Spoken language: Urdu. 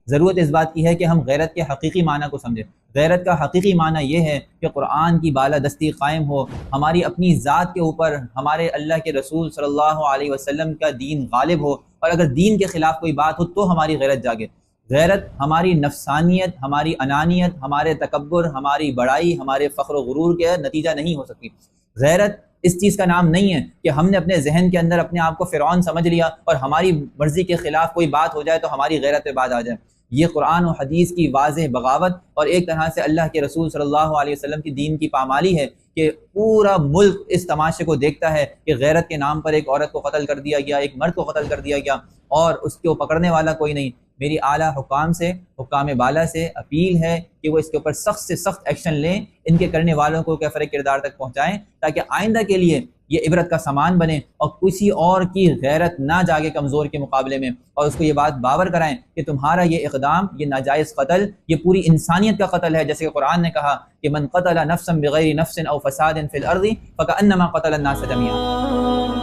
ضرورت اس بات کی ہے کہ ہم غیرت کے حقیقی معنی کو سمجھیں۔ غیرت کا حقیقی معنی یہ ہے کہ قرآن کی بالادستی قائم ہو، ہماری اپنی ذات کے اوپر ہمارے اللہ کے رسول صلی اللہ علیہ وسلم کا دین غالب ہو، اور اگر دین کے خلاف کوئی بات ہو تو ہماری غیرت جاگے۔ غیرت ہماری نفسانیت، ہماری انانیت، ہمارے تکبر، ہماری بڑائی، ہمارے فخر و غرور کے نتیجہ نہیں ہو سکتی۔ غیرت اس چیز کا نام نہیں ہے کہ ہم نے اپنے ذہن کے اندر اپنے آپ کو فرعون سمجھ لیا اور ہماری مرضی کے خلاف کوئی بات ہو جائے تو ہماری غیرت پہ بات آ جائے۔ یہ قرآن و حدیث کی واضح بغاوت اور ایک طرح سے اللہ کے رسول صلی اللہ علیہ وسلم کی دین کی پامالی ہے کہ پورا ملک اس تماشے کو دیکھتا ہے کہ غیرت کے نام پر ایک عورت کو قتل کر دیا گیا، ایک مرد کو قتل کر دیا گیا، اور اس کو پکڑنے والا کوئی نہیں۔ میری اعلیٰ حکام سے، حکام بالا سے اپیل ہے کہ وہ اس کے اوپر سخت سے سخت ایکشن لیں، ان کے کرنے والوں کو کیفر کردار تک پہنچائیں، تاکہ آئندہ کے لیے یہ عبرت کا سامان بنے اور کسی اور کی غیرت نہ جاگے کمزور کے مقابلے میں، اور اس کو یہ بات باور کرائیں کہ تمہارا یہ اقدام، یہ ناجائز قتل، یہ پوری انسانیت کا قتل ہے، جیسے کہ قرآن نے کہا کہ من قتل نفسا بغیر نفس او فساد فی الارض فکأنما قتل الناس جميعا۔